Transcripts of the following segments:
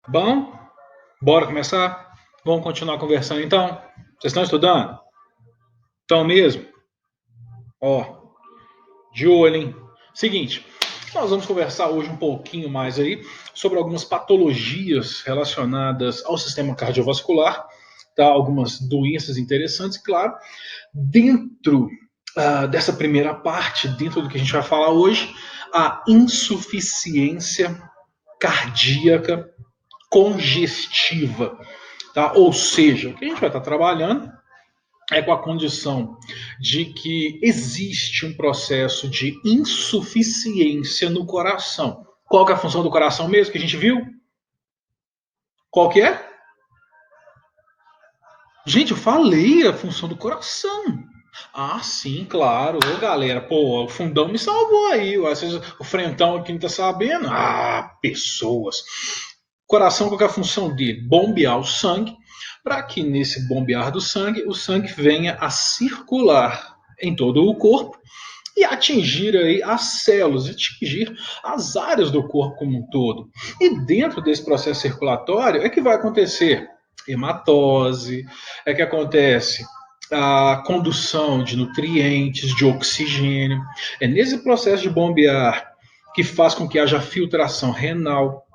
Bom, bora começar? Vamos continuar conversando então? Vocês estão estudando? Estão mesmo? Ó, de olho, hein? Seguinte, nós vamos conversar hoje um pouquinho mais aí sobre algumas patologias relacionadas ao sistema cardiovascular, tá? Algumas doenças interessantes, claro. Dentro dessa primeira parte, dentro do que a gente vai falar hoje, a insuficiência cardíaca congestiva. Tá? Ou seja, o que a gente vai estar trabalhando é com a condição de que existe um processo de insuficiência no coração. Qual que é a função do coração mesmo que a gente viu? Qual que é? Gente, eu falei a função do coração. Ah, sim, claro. Ô, galera, pô, o fundão me salvou aí. O frentão aqui não tá sabendo. Ah, pessoas. Coração, qual é a função dele? Bombear o sangue, para que nesse bombear do sangue, o sangue venha a circular em todo o corpo e atingir aí as células, atingir as áreas do corpo como um todo. E dentro desse processo circulatório é que vai acontecer hematose, é que acontece a condução de nutrientes, de oxigênio. É nesse processo de bombear que faz com que haja filtração renal,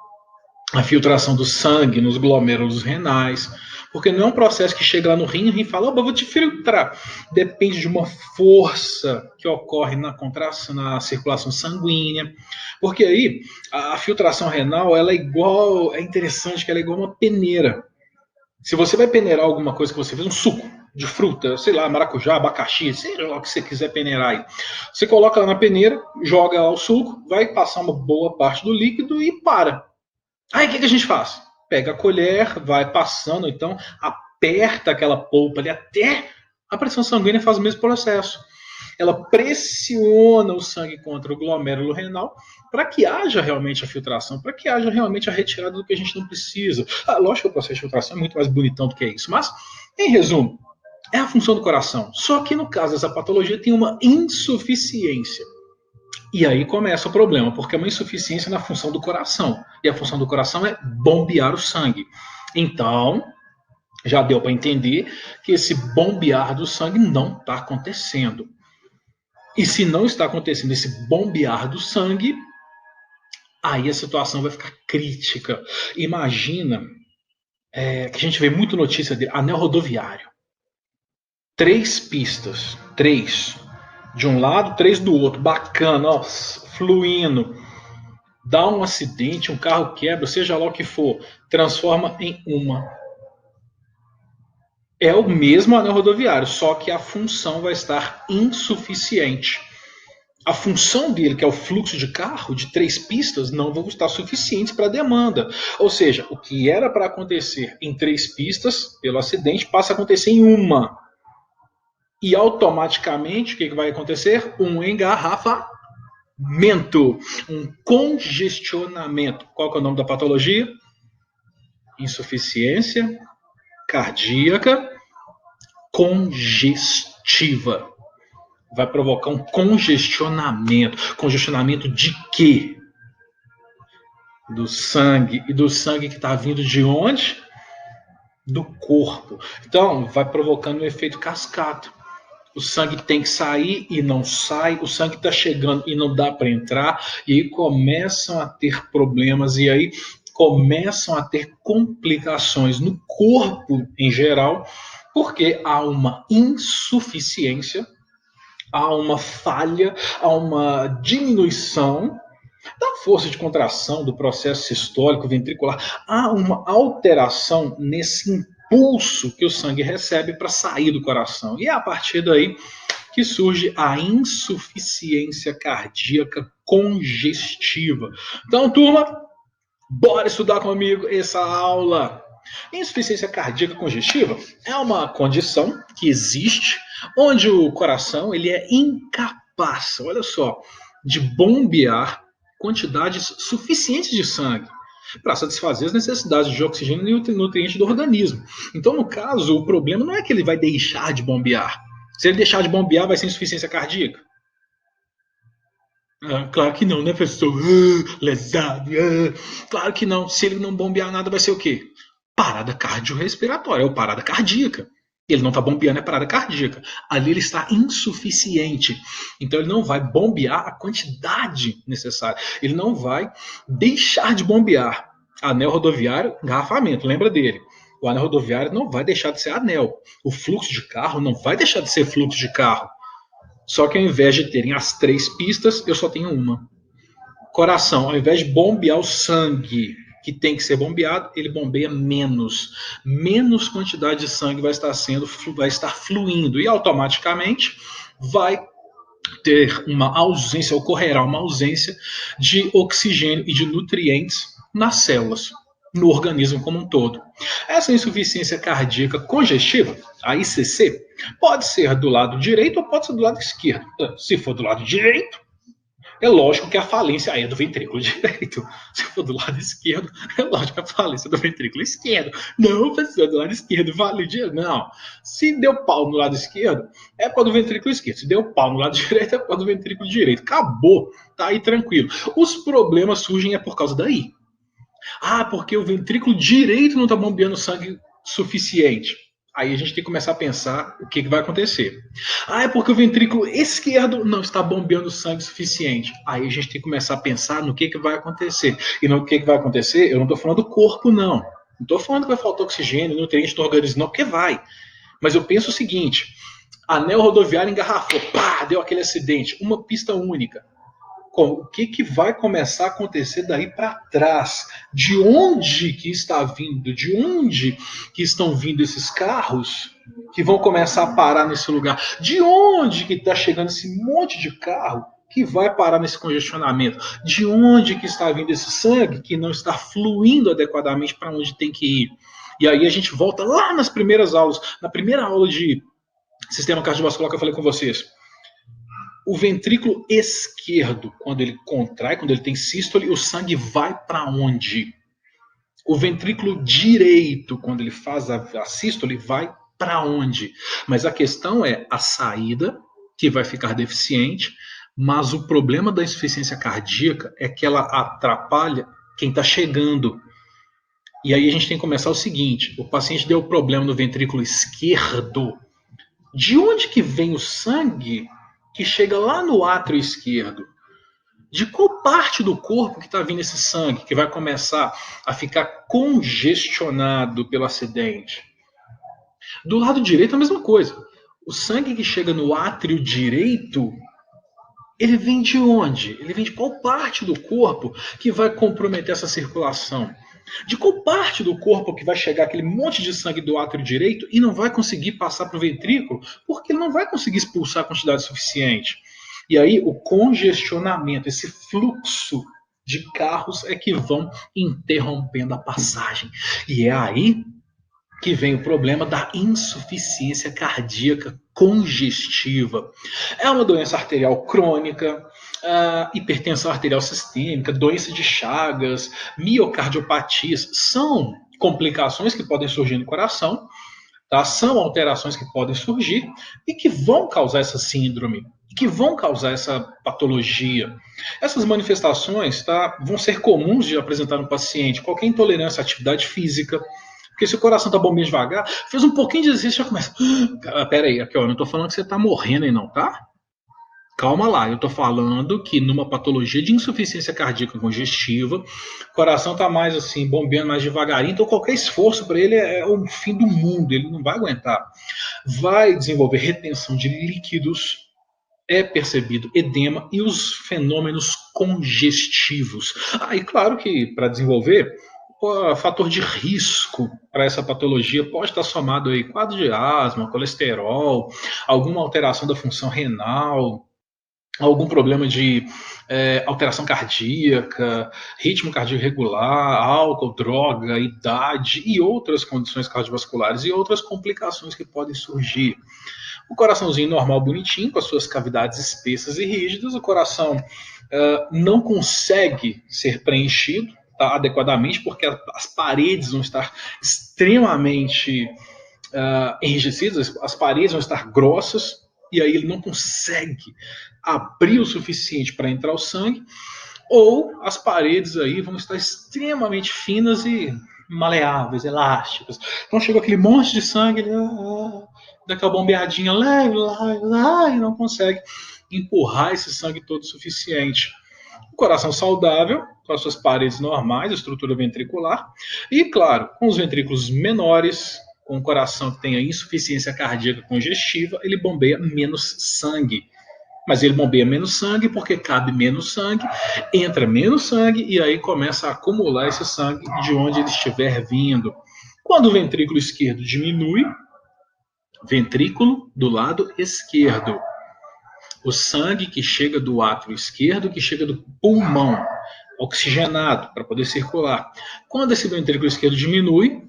a filtração do sangue nos glômerulos renais, porque não é um processo que chega lá no rim e o rim fala, vou te filtrar. Depende de uma força que ocorre na contração, na circulação sanguínea, porque aí a filtração renal ela é igual, é interessante que ela é igual uma peneira. Se você vai peneirar alguma coisa que você fez, um suco de fruta, sei lá, maracujá, abacaxi, seja lá o que você quiser peneirar aí. Você coloca lá na peneira, joga lá o suco, vai passar uma boa parte do líquido e para. Aí o que a gente faz? Pega a colher, vai passando, então aperta aquela polpa ali até a pressão sanguínea faz o mesmo processo. Ela pressiona o sangue contra o glomérulo renal para que haja realmente a filtração, para que haja realmente a retirada do que a gente não precisa. Lógico que o processo de filtração é muito mais bonitão do que isso, mas, em resumo, é a função do coração. Só que no caso dessa patologia tem uma insuficiência. E aí começa o problema, porque é uma insuficiência na função do coração. E a função do coração é bombear o sangue. Então, já deu para entender que esse bombear do sangue não está acontecendo. E se não está acontecendo esse bombear do sangue, aí a situação vai ficar crítica. Imagina que a gente vê muito notícia de anel rodoviário. 3 pistas, 3. De um lado, 3 do outro. Bacana, ó, fluindo. Dá um acidente, um carro quebra, seja lá o que for, transforma em uma. É o mesmo anel rodoviário, só que a função vai estar insuficiente. A função dele, que é o fluxo de carro de 3 pistas, não vão estar suficientes para a demanda. Ou seja, o que era para acontecer em 3 pistas, pelo acidente, passa a acontecer em uma. E automaticamente, o que vai acontecer? Um engarrafamento, um congestionamento. Qual que é o nome da patologia? Insuficiência cardíaca congestiva. Vai provocar um congestionamento. Congestionamento de quê? Do sangue. E do sangue que está vindo de onde? Do corpo. Então, vai provocando um efeito cascata. O sangue tem que sair e não sai, o sangue está chegando e não dá para entrar, e aí começam a ter problemas, e aí começam a ter complicações no corpo em geral, porque há uma insuficiência, há uma falha, há uma diminuição da força de contração do processo sistólico ventricular, há uma alteração nesse impulso que o sangue recebe para sair do coração. E é a partir daí que surge a insuficiência cardíaca congestiva. Então, turma, bora estudar comigo essa aula. Insuficiência cardíaca congestiva é uma condição que existe onde o coração ele é incapaz, olha só, de bombear quantidades suficientes de sangue para satisfazer as necessidades de oxigênio e nutrientes do organismo. Então, no caso, o problema não é que ele vai deixar de bombear. Se ele deixar de bombear, vai ser insuficiência cardíaca. Claro que não, né, professor? Lesado. Claro que não. Se ele não bombear nada, vai ser o quê? Parada cardiorrespiratória, ou parada cardíaca. Ele não está bombeando, é parada cardíaca. Ali ele está insuficiente. Então ele não vai bombear a quantidade necessária. Ele não vai deixar de bombear. Anel rodoviário, engarrafamento, lembra dele. O anel rodoviário não vai deixar de ser anel. O fluxo de carro não vai deixar de ser fluxo de carro. Só que ao invés de terem as 3 pistas, eu só tenho uma. Coração, ao invés de bombear o sangue que tem que ser bombeado, ele bombeia menos. Menos quantidade de sangue vai estar fluindo e automaticamente vai ter uma ausência, ocorrerá uma ausência de oxigênio e de nutrientes nas células, no organismo como um todo. Essa insuficiência cardíaca congestiva, a ICC, pode ser do lado direito ou pode ser do lado esquerdo. Se for do lado direito, é lógico que a falência aí é do ventrículo direito. Se for do lado esquerdo, é lógico que a falência é do ventrículo esquerdo. Não, pessoal, do lado esquerdo vale o dia. Não. Se deu pau no lado esquerdo, é para do ventrículo esquerdo. Se deu pau no lado direito, é para do ventrículo direito. Acabou. Tá aí tranquilo. Os problemas surgem é por causa daí. Porque o ventrículo direito não está bombeando sangue suficiente. Aí a gente tem que começar a pensar o que vai acontecer. É porque o ventrículo esquerdo não está bombeando sangue suficiente. Aí a gente tem que começar a pensar no que vai acontecer. E no que vai acontecer, eu não estou falando do corpo, não. Não estou falando que vai faltar oxigênio, nutriente do organismo, não, porque vai. Mas eu penso o seguinte: anel rodoviário engarrafou, deu aquele acidente, uma pista única. O que vai começar a acontecer daí para trás? De onde que está vindo? De onde que estão vindo esses carros que vão começar a parar nesse lugar? De onde que está chegando esse monte de carro que vai parar nesse congestionamento? De onde que está vindo esse sangue que não está fluindo adequadamente para onde tem que ir? E aí a gente volta lá nas primeiras aulas, na primeira aula de sistema cardiovascular que eu falei com vocês. O ventrículo esquerdo, quando ele contrai, quando ele tem sístole, o sangue vai para onde? O ventrículo direito, quando ele faz a sístole, vai para onde? Mas a questão é a saída, que vai ficar deficiente, mas o problema da insuficiência cardíaca é que ela atrapalha quem está chegando. E aí a gente tem que começar o seguinte: o paciente deu problema no ventrículo esquerdo. De onde que vem o sangue que chega lá no átrio esquerdo? De qual parte do corpo que está vindo esse sangue que vai começar a ficar congestionado pelo acidente? Do lado direito a mesma coisa. O sangue que chega no átrio direito, ele vem de onde? Ele vem de qual parte do corpo que vai comprometer essa circulação? De qual parte do corpo que vai chegar aquele monte de sangue do átrio direito e não vai conseguir passar para o ventrículo porque ele não vai conseguir expulsar a quantidade suficiente? E aí o congestionamento, esse fluxo de carros é que vão interrompendo a passagem. E é aí que vem o problema da insuficiência cardíaca congestiva. É uma doença arterial crônica, hipertensão arterial sistêmica, doença de Chagas, miocardiopatias, são complicações que podem surgir no coração, tá? São alterações que podem surgir e que vão causar essa síndrome, que vão causar essa patologia. Essas manifestações, tá, vão ser comuns de apresentar no paciente. Qualquer intolerância à atividade física, porque se o coração tá bombando devagar, fez um pouquinho de exercício, já começa. Peraí, aqui, ó, não tô falando que você tá morrendo aí, não, tá? Calma lá, eu tô falando que numa patologia de insuficiência cardíaca congestiva, o coração tá mais assim, bombeando mais devagarinho, então qualquer esforço para ele é o fim do mundo, ele não vai aguentar. Vai desenvolver retenção de líquidos, é percebido edema e os fenômenos congestivos. E claro que para desenvolver, o fator de risco para essa patologia pode estar somado aí quadro de asma, colesterol, alguma alteração da função renal, algum problema de alteração cardíaca, ritmo cardíaco irregular, álcool, droga, idade e outras condições cardiovasculares e outras complicações que podem surgir. O coraçãozinho normal, bonitinho, com as suas cavidades espessas e rígidas, o coração não consegue ser preenchido, tá, adequadamente, porque as paredes vão estar extremamente enrijecidas, as paredes vão estar grossas, e aí ele não consegue abrir o suficiente para entrar o sangue, ou as paredes aí vão estar extremamente finas e maleáveis, elásticas. Então chegou aquele monte de sangue, ele dá aquela bombeadinha leve, e não consegue empurrar esse sangue todo o suficiente. O coração saudável, com as suas paredes normais, estrutura ventricular, e claro, com os ventrículos menores, com o coração que tenha insuficiência cardíaca congestiva, ele bombeia menos sangue. Mas ele bombeia menos sangue porque cabe menos sangue, entra menos sangue e aí começa a acumular esse sangue de onde ele estiver vindo. Quando o ventrículo esquerdo diminui, ventrículo do lado esquerdo, o sangue que chega do átrio esquerdo, que chega do pulmão, oxigenado para poder circular. Quando esse ventrículo esquerdo diminui,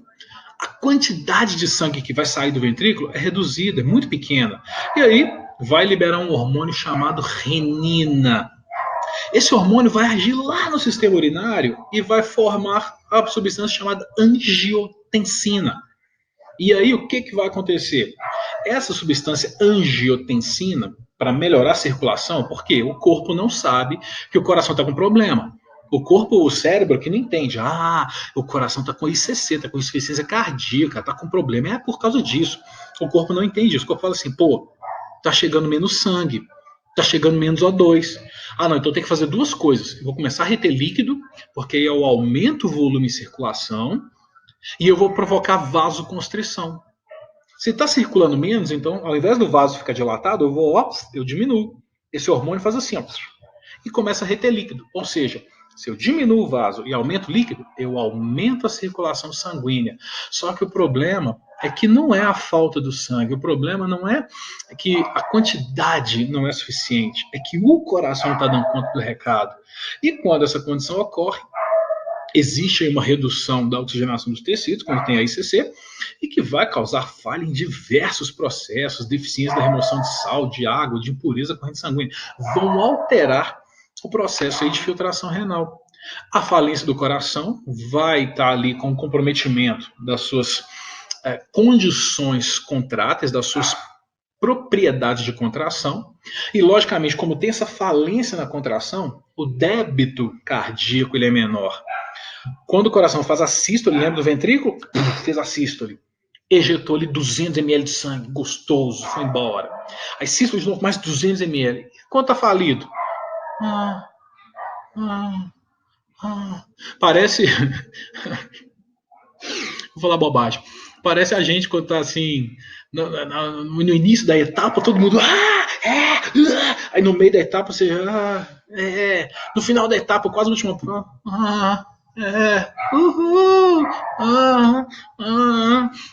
a quantidade de sangue que vai sair do ventrículo é reduzida, é muito pequena. E aí vai liberar um hormônio chamado renina. Esse hormônio vai agir lá no sistema urinário e vai formar a substância chamada angiotensina. E aí o que vai acontecer? Essa substância angiotensina, para melhorar a circulação, porque o corpo não sabe que o coração está com problema. O cérebro que não entende. O coração está com ICC, está com insuficiência cardíaca, está com problema. É por causa disso. O corpo não entende isso. O corpo fala assim, tá chegando menos sangue, tá chegando menos O2. Não, então tem que fazer duas coisas. Eu vou começar a reter líquido, porque aí eu aumento o volume de circulação, e eu vou provocar vasoconstrição. Se está circulando menos, então, ao invés do vaso ficar dilatado, eu diminuo. Esse hormônio faz assim, e começa a reter líquido. Ou seja, se eu diminuo o vaso e aumento o líquido, eu aumento a circulação sanguínea. Só que o problema é que não é a falta do sangue. O problema não é que a quantidade não é suficiente. É que o coração não está dando conta do recado. E quando essa condição ocorre, existe aí uma redução da oxigenação dos tecidos, quando tem a ICC, e que vai causar falha em diversos processos, deficiência da remoção de sal, de água, de impureza da corrente sanguínea. Vão alterar o processo aí de filtração renal. A falência do coração vai estar ali com o comprometimento das suas condições contráteis, das suas propriedades de contração, e logicamente, como tem essa falência na contração, o débito cardíaco ele é menor. Quando o coração faz a sístole, lembra do ventrículo? Fez a sístole. Ejetou ali 200 ml de sangue, gostoso, foi embora. Aí sístole de novo, mais 200 ml. Quanto tá falido? Parece... Vou falar bobagem. Parece a gente quando tá assim, no início da etapa, todo mundo... Aí no meio da etapa você... No final da etapa, quase no último...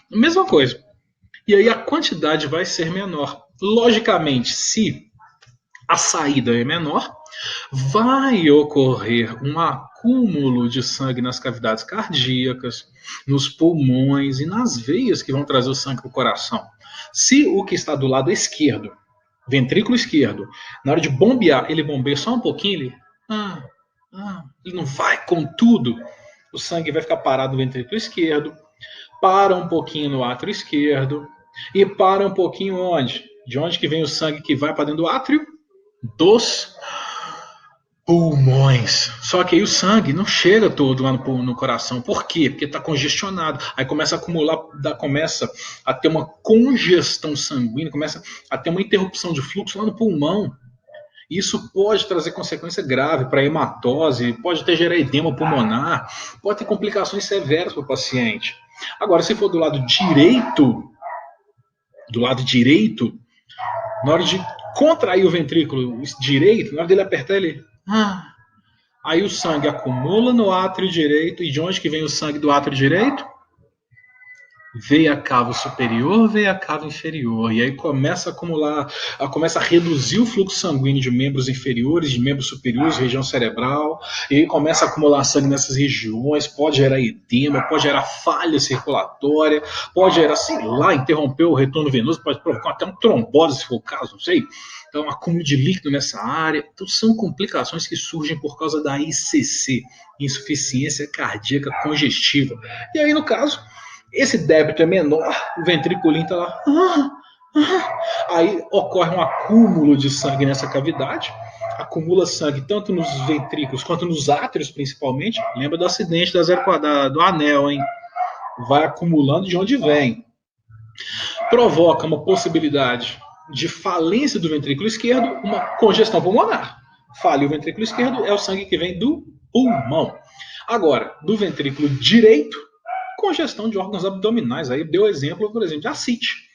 Mesma coisa. E aí a quantidade vai ser menor. Logicamente, se a saída é menor, vai ocorrer um acúmulo de sangue nas cavidades cardíacas, nos pulmões e nas veias que vão trazer o sangue para o coração. Se o que está do lado esquerdo, ventrículo esquerdo, na hora de bombear, ele bombeia só um pouquinho, ele não vai com tudo, o sangue vai ficar parado no ventrículo esquerdo, para um pouquinho no átrio esquerdo e para um pouquinho onde? De onde que vem o sangue que vai para dentro do átrio? Dos pulmões. Só que aí o sangue não chega todo lá no coração. Por quê? Porque está congestionado. Aí começa a acumular, começa a ter uma congestão sanguínea, começa a ter uma interrupção de fluxo lá no pulmão. Isso pode trazer consequência grave para hematose, pode até gerar edema pulmonar, pode ter complicações severas para o paciente. Agora, se for do lado direito, na hora de contrair o ventrículo direito, na hora dele apertar, ele... Aí o sangue acumula no átrio direito, e de onde que vem o sangue do átrio direito? Veia cava superior, veia cava inferior. E aí começa a acumular, começa a reduzir o fluxo sanguíneo de membros inferiores, de membros superiores, região cerebral, e aí começa a acumular sangue nessas regiões, pode gerar edema, pode gerar falha circulatória, pode gerar, sei lá, interromper o retorno venoso, pode provocar até uma trombose, se for o caso, não sei. Então, acúmulo de líquido nessa área. Então, são complicações que surgem por causa da ICC, insuficiência cardíaca congestiva. E aí, no caso, esse débito é menor, o ventriculinho está lá, Aí ocorre um acúmulo de sangue nessa cavidade, acumula sangue tanto nos ventrículos quanto nos átrios, principalmente. Lembra do acidente do anel, hein? Vai acumulando de onde vem. Provoca uma possibilidade de falência do ventrículo esquerdo, uma congestão pulmonar. Falha o ventrículo esquerdo, é o sangue que vem do pulmão. Agora, do ventrículo direito, congestão de órgãos abdominais. Aí deu exemplo, por exemplo, de ascite,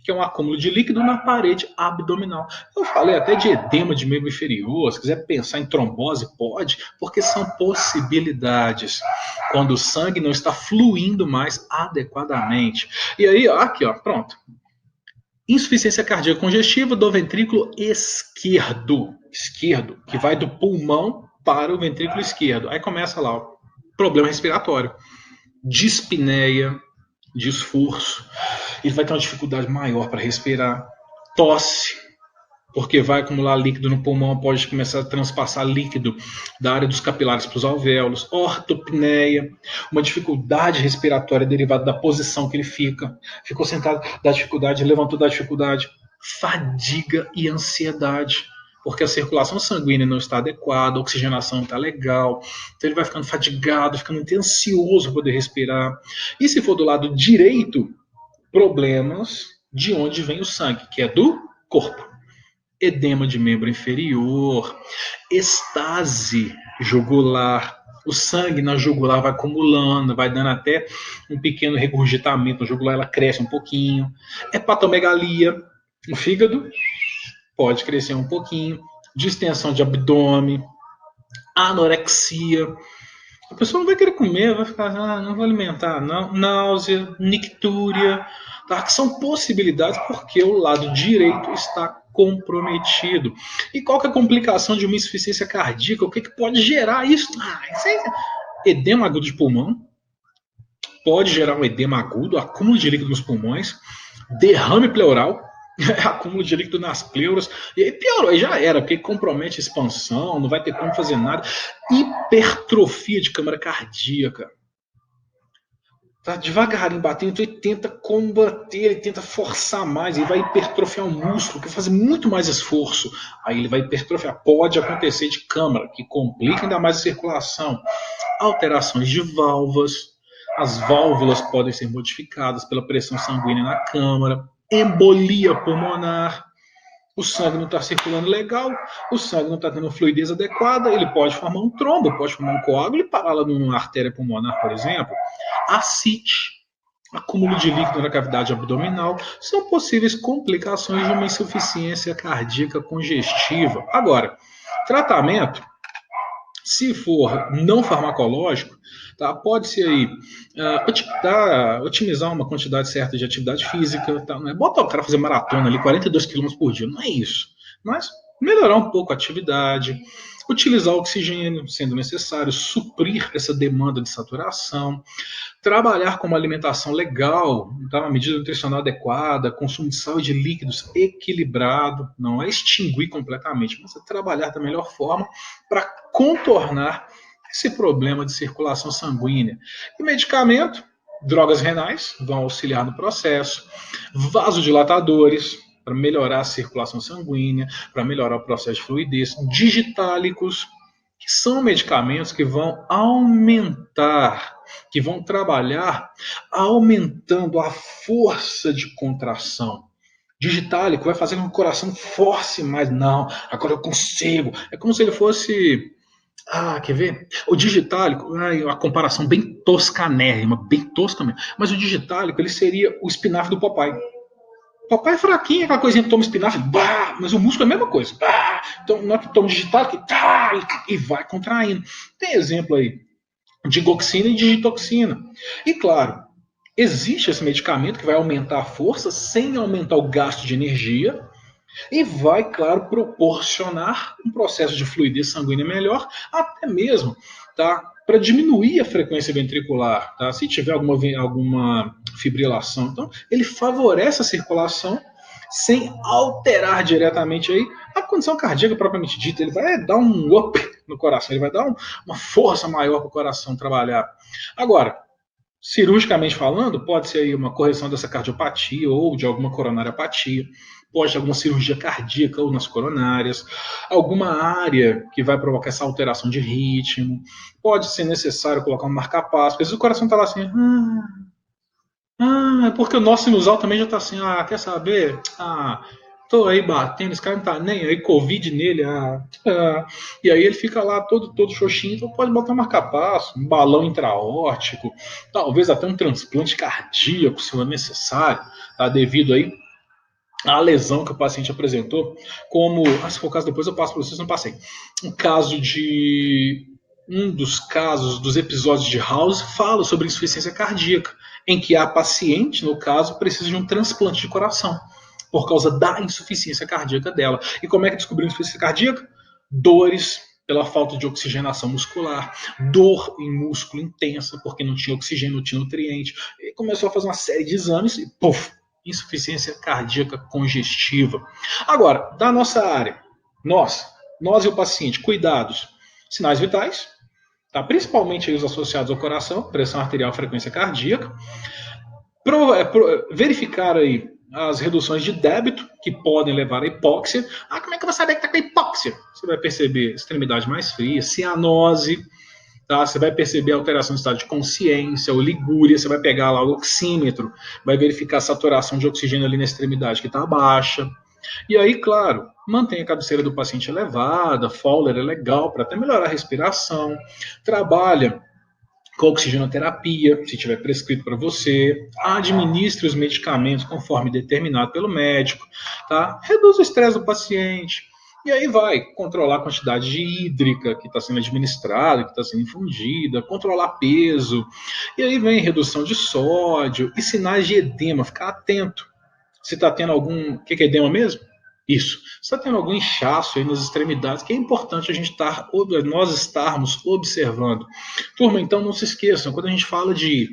que é um acúmulo de líquido na parede abdominal. Eu falei até de edema de membro inferior, se quiser pensar em trombose, pode, porque são possibilidades, quando o sangue não está fluindo mais adequadamente. E aí, aqui, ó, pronto. Insuficiência cardíaca congestiva do ventrículo esquerdo, que vai do pulmão para o ventrículo esquerdo. Aí começa lá o problema respiratório, dispneia, de esforço, ele vai ter uma dificuldade maior para respirar, tosse, porque vai acumular líquido no pulmão, pode começar a transpassar líquido da área dos capilares para os alvéolos, ortopneia, uma dificuldade respiratória derivada da posição que ele fica, ficou sentado, da dificuldade, levantou da dificuldade, fadiga e ansiedade, porque a circulação sanguínea não está adequada, a oxigenação não está legal, então ele vai ficando fadigado, ficando muito ansioso para poder respirar. E se for do lado direito, problemas de onde vem o sangue, que é do corpo. Edema de membro inferior, estase jugular, o sangue na jugular vai acumulando, vai dando até um pequeno regurgitamento na jugular, ela cresce um pouquinho. Hepatomegalia, o fígado pode crescer um pouquinho, distensão de abdômen, anorexia. A pessoa não vai querer comer, vai ficar, não vou alimentar, não. Náusea, nictúria, tá? Que são possibilidades porque o lado direito está comprometido. E qual que é a complicação de uma insuficiência cardíaca? O que, que pode gerar isso? Isso é edema agudo de pulmão, pode gerar um edema agudo, acúmulo de líquido nos pulmões, derrame pleural, acúmulo de líquido nas pleuras, e aí piorou, aí já era, porque compromete a expansão, não vai ter como fazer nada. Hipertrofia de câmara cardíaca. Tá devagarinho batendo, então ele tenta combater, ele tenta forçar mais, ele vai hipertrofiar o músculo, que faz muito mais esforço. Aí ele vai hipertrofiar. Pode acontecer de câmara, que complica ainda mais a circulação. Alterações de válvulas, as válvulas podem ser modificadas pela pressão sanguínea na câmara. Embolia pulmonar, o sangue não está circulando legal, o sangue não está tendo fluidez adequada, ele pode formar um trombo, pode formar um coágulo e parar lá numa artéria pulmonar, por exemplo. Ascite, acúmulo de líquido na cavidade abdominal, são possíveis complicações de uma insuficiência cardíaca congestiva. Agora, tratamento, se for não farmacológico, tá, pode ser aí otimizar uma quantidade certa de atividade física, tá, não é botar o cara fazer maratona ali 42 km por dia, não é isso, mas melhorar um pouco a atividade, utilizar oxigênio sendo necessário, suprir essa demanda de saturação, trabalhar com uma alimentação legal, uma medida nutricional adequada, consumo de sal e de líquidos equilibrado, não é extinguir completamente, mas é trabalhar da melhor forma para contornar esse problema de circulação sanguínea. E medicamento, drogas renais vão auxiliar no processo, vasodilatadores para melhorar a circulação sanguínea, para melhorar o processo de fluidez, digitálicos, que são medicamentos que vão aumentar, que vão trabalhar aumentando a força de contração. Digitálico vai fazer com que o coração force mais. Não, agora eu consigo. É como se ele fosse... quer ver? O digitálico, a comparação bem toscanérrima, bem tosca mesmo. Mas o digitálico, ele seria o espinafre do Popeye. O Popeye é fraquinho, aquela coisinha que toma espinafre, mas o músculo é a mesma coisa. Então, na hora que toma digitálico, e vai contraindo. Tem exemplo aí de goxina e digitoxina. E claro, existe esse medicamento que vai aumentar a força sem aumentar o gasto de energia e vai, claro, proporcionar um processo de fluidez sanguínea melhor, até mesmo, tá, para diminuir a frequência ventricular, tá? Se tiver alguma fibrilação. Então, ele favorece a circulação sem alterar diretamente aí a condição cardíaca propriamente dita. Ele vai dar um up no coração, ele vai dar uma força maior para o coração trabalhar. Agora, Cirurgicamente falando, pode ser aí uma correção dessa cardiopatia ou de alguma coronariopatia, pode ter alguma cirurgia cardíaca ou nas coronárias, alguma área que vai provocar essa alteração de ritmo, pode ser necessário colocar um marca-passo, porque às vezes o coração está lá assim, é porque o nosso sinusal também já está assim, quer saber? Tô aí batendo, esse cara não tá nem aí, Covid nele, e aí ele fica lá todo xoxinho, então pode botar um marca-passo, um balão intraórtico, talvez até um transplante cardíaco, se for necessário, tá? Devido aí à lesão que o paciente apresentou, como, se for o caso depois eu passo para vocês, não passei, um dos casos dos episódios de House fala sobre insuficiência cardíaca, em que a paciente, no caso, precisa de um transplante de coração por causa da insuficiência cardíaca dela. E como é que descobriu a insuficiência cardíaca? Dores pela falta de oxigenação muscular, dor em músculo intensa, porque não tinha oxigênio, não tinha nutriente. E começou a fazer uma série de exames e, puf, insuficiência cardíaca congestiva. Agora, da nossa área, nós e o paciente, cuidados, sinais vitais, tá? Principalmente os associados ao coração, pressão arterial, frequência cardíaca, verificar aí as reduções de débito que podem levar à hipóxia. Como é que eu vou saber que está com hipóxia? Você vai perceber extremidade mais fria, cianose, tá? Você vai perceber alteração do estado de consciência, oligúria, você vai pegar lá o oxímetro, vai verificar a saturação de oxigênio ali na extremidade que está baixa. E aí, claro, mantém a cabeceira do paciente elevada, Fowler é legal para até melhorar a respiração, trabalha com oxigenoterapia, se tiver prescrito para você, administre os medicamentos conforme determinado pelo médico, tá? Reduz o estresse do paciente, e aí vai controlar a quantidade de hídrica que está sendo administrada, que está sendo infundida, controlar peso, e aí vem redução de sódio e sinais de edema, ficar atento. Se está tendo algum. O que é edema mesmo? Isso. Se está tendo algum inchaço aí nas extremidades, que é importante nós estarmos observando. Turma, então não se esqueçam, quando a gente fala de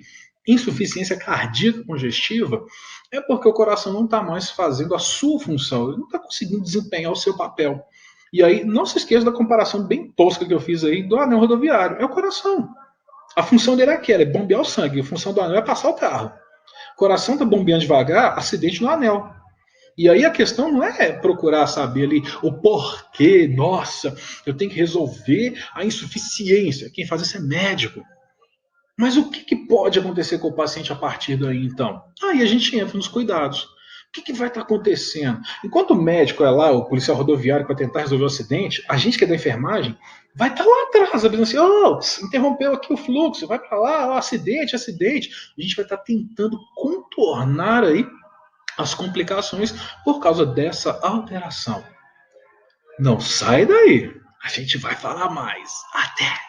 insuficiência cardíaca congestiva, é porque o coração não está mais fazendo a sua função, ele não está conseguindo desempenhar o seu papel. E aí, não se esqueça da comparação bem tosca que eu fiz aí do anel rodoviário. É o coração. A função dele é aquela, é bombear o sangue. A função do anel é passar o carro. O coração está bombeando devagar, acidente no anel. E aí a questão não é procurar saber ali o porquê, nossa, eu tenho que resolver a insuficiência. Quem faz isso é médico. Mas o que pode acontecer com o paciente a partir daí, então? Aí a gente entra nos cuidados. O que vai estar acontecendo? Enquanto o médico é lá, o policial rodoviário, para tentar resolver o acidente, a gente que é da enfermagem vai estar lá atrás, abrindo assim, interrompeu aqui o fluxo, vai para lá, acidente. A gente vai estar tentando contornar aí as complicações por causa dessa alteração. Não sai daí, a gente vai falar mais. Até!